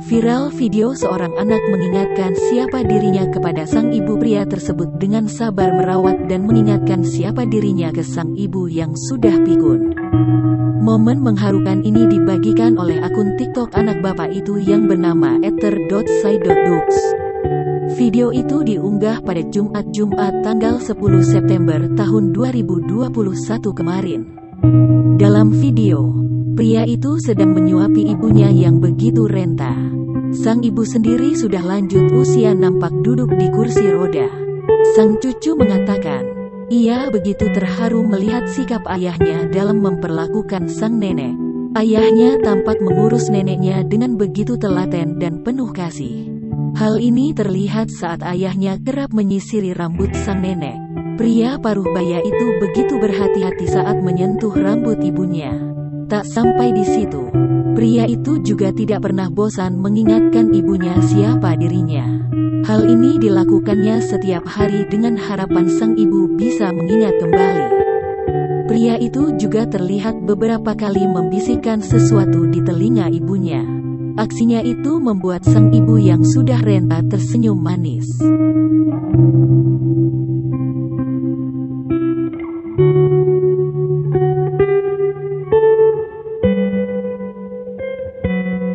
Viral video seorang anak mengingatkan siapa dirinya kepada sang ibu. Pria tersebut dengan sabar merawat dan mengingatkan siapa dirinya ke sang ibu yang sudah pikun. Momen mengharukan ini dibagikan oleh akun TikTok anak bapak itu yang bernama @ether.sai.dux. Video itu diunggah pada Jumat tanggal 10 September tahun 2021 kemarin. Dalam video, pria itu sedang menyuapi ibunya yang begitu renta. Sang ibu sendiri sudah lanjut usia, nampak duduk di kursi roda. Sang cucu mengatakan, ia begitu terharu melihat sikap ayahnya dalam memperlakukan sang nenek. Ayahnya tampak mengurus neneknya dengan begitu telaten dan penuh kasih. Hal ini terlihat saat ayahnya kerap menyisiri rambut sang nenek. Pria paruh baya itu begitu berhati-hati saat menyentuh rambut ibunya. Tak sampai di situ, pria itu juga tidak pernah bosan mengingatkan ibunya siapa dirinya. Hal ini dilakukannya setiap hari dengan harapan sang ibu bisa mengingat kembali. Pria itu juga terlihat beberapa kali membisikkan sesuatu di telinga ibunya. Aksinya itu membuat sang ibu yang sudah renta tersenyum manis.